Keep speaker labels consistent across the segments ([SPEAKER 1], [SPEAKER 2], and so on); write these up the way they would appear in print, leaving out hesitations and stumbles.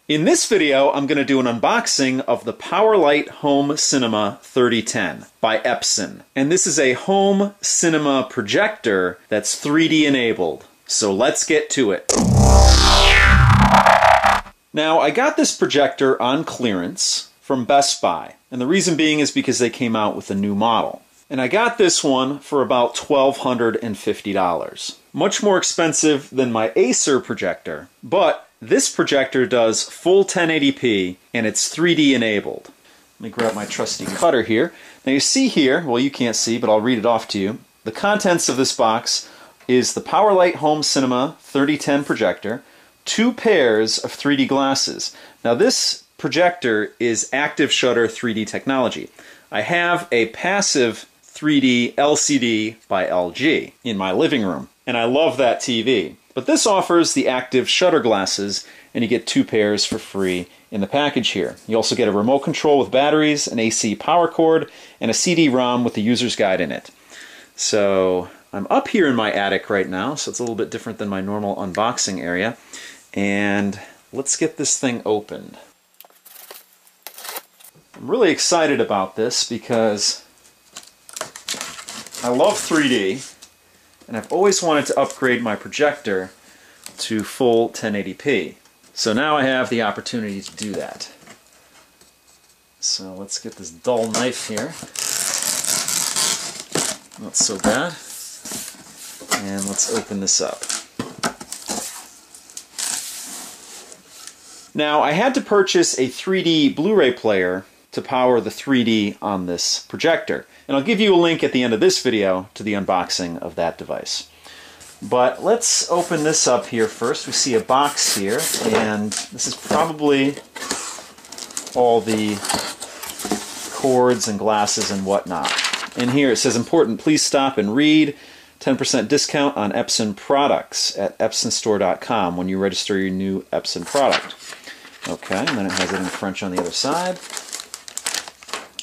[SPEAKER 1] In this video, I'm going to do an unboxing of the PowerLite Home Cinema 3010 by Epson. And this is a home cinema projector that's 3D enabled. So let's get to it. Now, I got this projector on clearance from Best Buy. And the reason being is because they came out with a new model. And I got this one for about $1,250. Much more expensive than my Acer projector, but this projector does full 1080p and it's 3D enabled. Let me grab my trusty cutter here. Now you see here, well you can't see, but I'll read it off to you. The contents of this box is the PowerLite Home Cinema 3010 projector, 2 pairs of 3D glasses. Now this projector is active shutter 3D technology. I have a passive 3D LCD by LG in my living room, and I love that TV. But this offers the active shutter glasses, and you get 2 pairs for free in the package here. You also get a remote control with batteries, an AC power cord, and a CD-ROM with the user's guide in it. So I'm up here in my attic right now, so it's a little bit different than my normal unboxing area. And let's get this thing opened. I'm really excited about this because I love 3D. And I've always wanted to upgrade my projector to full 1080p. So now I have the opportunity to do that. So let's get this dull knife here. Not so bad. And let's open this up. Now I had to purchase a 3D Blu-ray player to power the 3D on this projector. And I'll give you a link at the end of this video to the unboxing of that device. But let's open this up here first. We see a box here, and this is probably all the cords and glasses and whatnot. In here it says, important, please stop and read. 10% discount on Epson products at epsonstore.com when you register your new Epson product. Okay, and then it has it in French on the other side.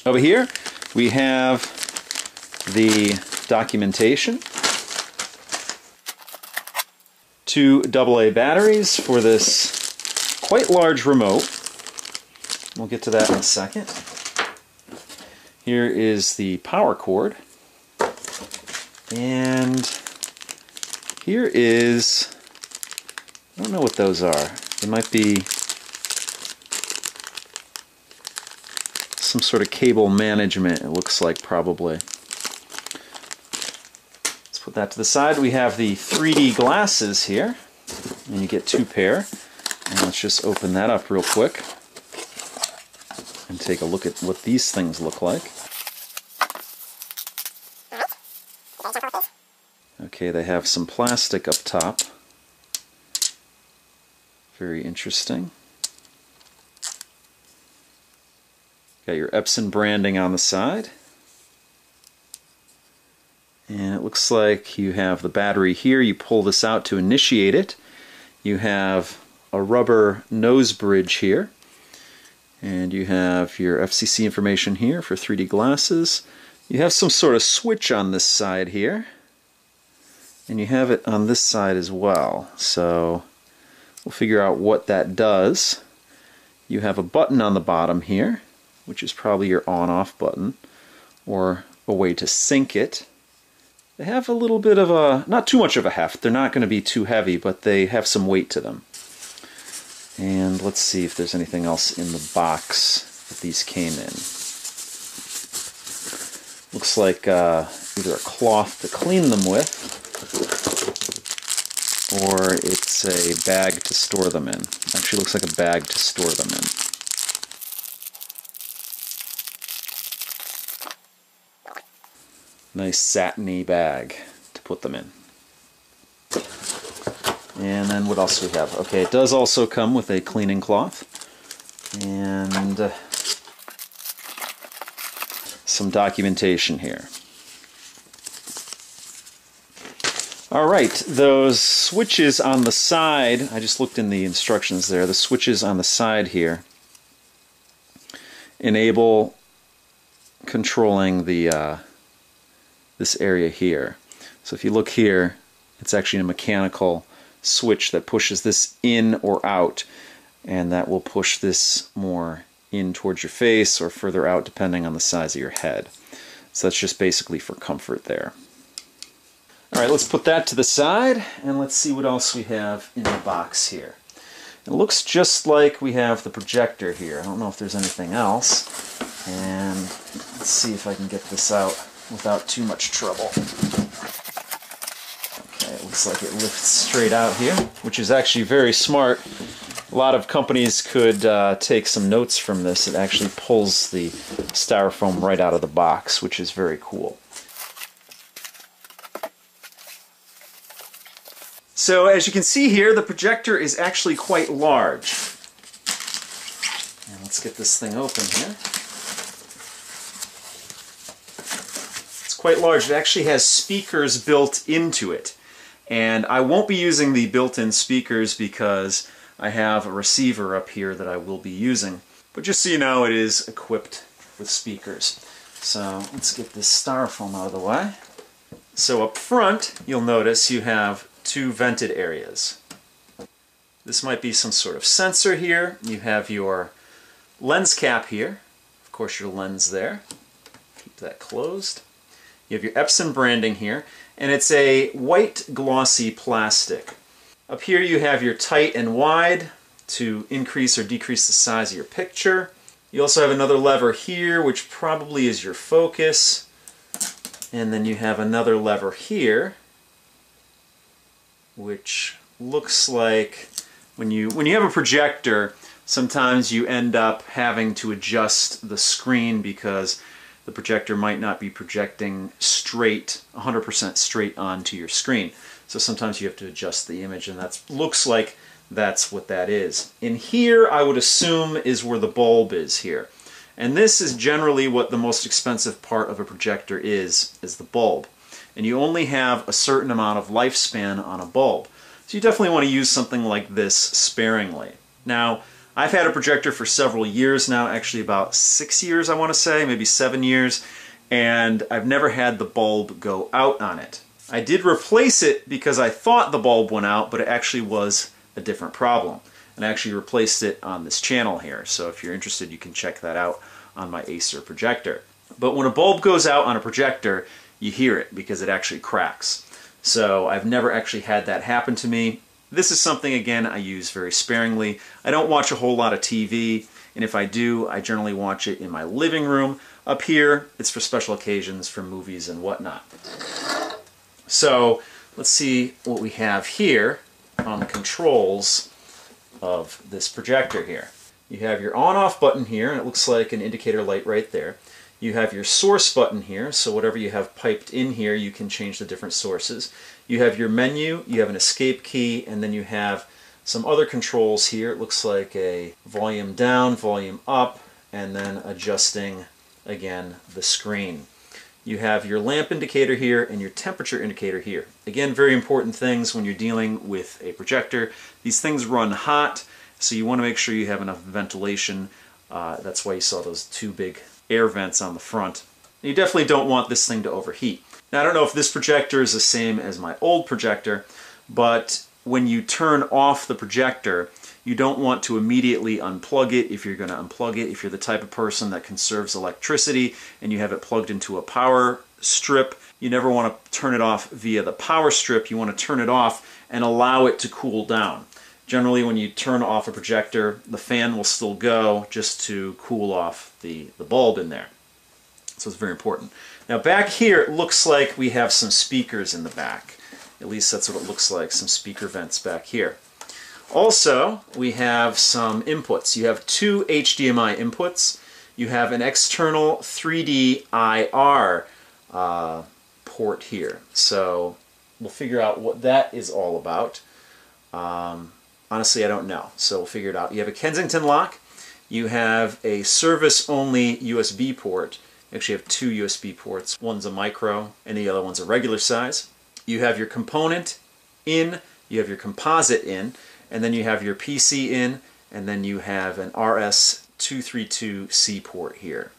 [SPEAKER 1] Over here we have the documentation, 2 AA batteries for this quite large remote. We'll get to that in a second. Here is the power cord, and here is, I don't know what those are. They might be some sort of cable management, it looks like, probably. Let's put that to the side. We have the 3D glasses here, and you get 2 pair. And let's just open that up real quick and take a look at what these things look like. Okay, they have some plastic up top. Very interesting. Got your Epson branding on the side. And it looks like you have the battery here. You pull this out to initiate it. You have a rubber nose bridge here. And you have your FCC information here for 3D glasses. You have some sort of switch on this side here. And you have it on this side as well. So we'll figure out what that does. You have a button on the bottom here, which is probably your on-off button, or a way to sync it. They have a little bit of a, not too much of a heft, they're not going to be too heavy, but they have some weight to them. And let's see if there's anything else in the box that these came in. Looks like either a cloth to clean them with, or it's a bag to store them in. Actually looks like a bag to store them in. Nice satiny bag to put them in. And then what else do we have? Okay, it does also come with a cleaning cloth and some documentation here. Alright, those switches on the side, I just looked in the instructions there, the switches on the side here enable controlling the this area here. So if you look here, it's actually a mechanical switch that pushes this in or out. and that will push this more in towards your face or further out depending on the size of your head. So that's just basically for comfort there. Alright, let's put that to the side and let's see what else we have in the box here. It looks just like we have the projector here. I don't know if there's anything else. And let's see if I can get this out without too much trouble. Okay, it looks like it lifts straight out here, which is actually very smart. A lot of companies could take some notes from this. It actually pulls the styrofoam right out of the box, which is very cool. So as you can see here, the projector is actually quite large. And let's get this thing open here. It's quite large. It actually has speakers built into it. And I won't be using the built-in speakers because I have a receiver up here that I will be using. But just so you know, it is equipped with speakers. So let's get this styrofoam out of the way. So up front, you'll notice you have two vented areas. This might be some sort of sensor here. You have your lens cap here. Of course, your lens there. Keep that closed. You have your Epson branding here, and it's a white glossy plastic. Up here you have your tight and wide to increase or decrease the size of your picture. You also have another lever here, which probably is your focus. And then you have another lever here, which looks like when you have a projector, sometimes you end up having to adjust the screen because the projector might not be projecting straight, 100% straight onto your screen. So sometimes you have to adjust the image, and that looks like that's what that is. In here, I would assume, is where the bulb is here. And this is generally what the most expensive part of a projector is the bulb. And you only have a certain amount of lifespan on a bulb. So you definitely want to use something like this sparingly. Now, I've had a projector for several years now, actually about 6 years I want to say, maybe 7 years, and I've never had the bulb go out on it. I did replace it because I thought the bulb went out, but it actually was a different problem. And I actually replaced it on this channel here, so if you're interested you can check that out on my Acer projector. But when a bulb goes out on a projector, you hear it because it actually cracks. So I've never actually had that happen to me. This is something, again, I use very sparingly. I don't watch a whole lot of TV, and if I do, I generally watch it in my living room. Up here, it's for special occasions, for movies and whatnot. So let's see what we have here on the controls of this projector here. You have your on-off button here, and it looks like an indicator light right there. You have your source button here, so whatever you have piped in here, you can change the different sources. You have your menu, you have an escape key, and then you have some other controls here. It looks like a volume down, volume up, and then adjusting, again, the screen. You have your lamp indicator here and your temperature indicator here. Again, very important things when you're dealing with a projector. These things run hot, so you want to make sure you have enough ventilation. That's why you saw those two big air vents on the front. You definitely don't want this thing to overheat. Now, I don't know if this projector is the same as my old projector, but when you turn off the projector, you don't want to immediately unplug it if you're going to unplug it. If you're the type of person that conserves electricity and you have it plugged into a power strip, you never want to turn it off via the power strip. You want to turn it off and allow it to cool down. Generally, when you turn off a projector, the fan will still go just to cool off the bulb in there. So it's very important. Now back here, it looks like we have some speakers in the back. At least that's what it looks like, some speaker vents back here. Also, we have some inputs. You have two HDMI inputs. You have an external 3D IR port here. So we'll figure out what that is all about. Honestly, I don't know, so we'll figure it out. You have a Kensington lock. You have a service-only USB port. You actually have two USB ports. One's a micro, and the other one's a regular size. You have your component in, you have your composite in, and then you have your PC in, and then you have an RS-232C port here.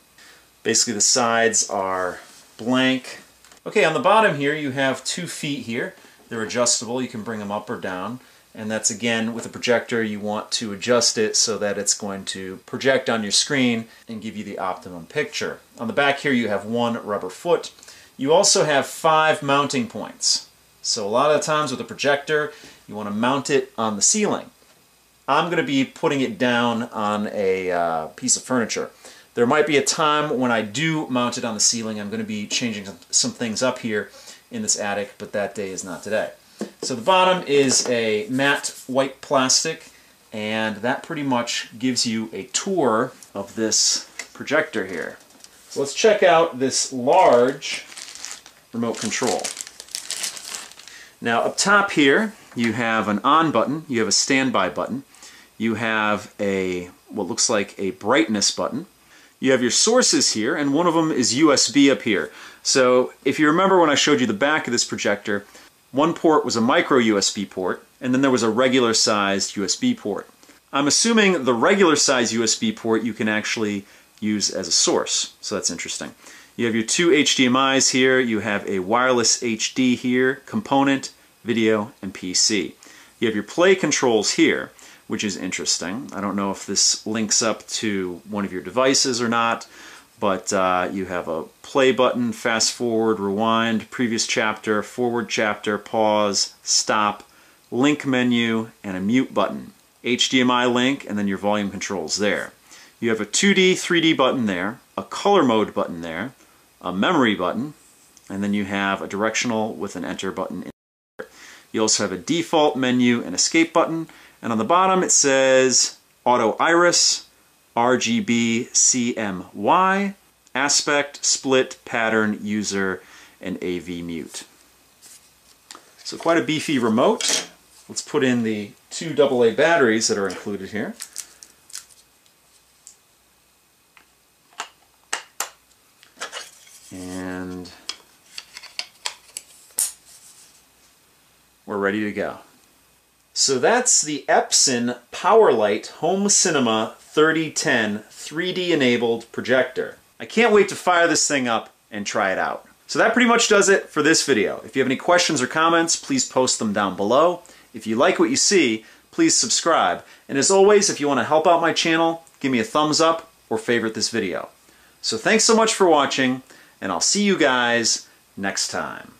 [SPEAKER 1] Basically, the sides are blank. Okay, on the bottom here, you have 2 feet here. They're adjustable. You can bring them up or down. And that's, again, with a projector, you want to adjust it so that it's going to project on your screen and give you the optimum picture. On the back here you have one rubber foot. You also have 5 mounting points. So a lot of times with a projector, you want to mount it on the ceiling. I'm going to be putting it down on a piece of furniture. There might be a time when I do mount it on the ceiling. I'm going to be changing some things up here in this attic, but that day is not today. So the bottom is a matte white plastic, and that pretty much gives you a tour of this projector here. So let's check out this large remote control. Now up top here you have an on button, you have a standby button, you have a what looks like a brightness button. You have your sources here, and one of them is USB up here. So if you remember when I showed you the back of this projector, one port was a micro USB port, and then there was a regular sized USB port. I'm assuming the regular sized USB port you can actually use as a source, so that's interesting. You have your 2 HDMIs here, you have a wireless HD here, component, video, and PC. You have your play controls here, which is interesting. I don't know if this links up to one of your devices or not, but you have a play button, fast forward, rewind, previous chapter, forward chapter, pause, stop, link menu, and a mute button. HDMI link, and then your volume controls there. You have a 2D, 3D button there, a color mode button there, a memory button, and then you have a directional with an enter button in there. You also have a default menu and escape button, and on the bottom it says Auto Iris, RGB CMY, Aspect, Split, Pattern, User, and AV Mute. So quite a beefy remote. Let's put in the 2 AA batteries that are included here. And we're ready to go. So that's the Epson PowerLite Home Cinema 3010 3D enabled projector. I can't wait to fire this thing up and try it out. So that pretty much does it for this video. If you have any questions or comments, please post them down below. If you like what you see, please subscribe. And as always, if you want to help out my channel, give me a thumbs up or favorite this video. So thanks so much for watching, and I'll see you guys next time.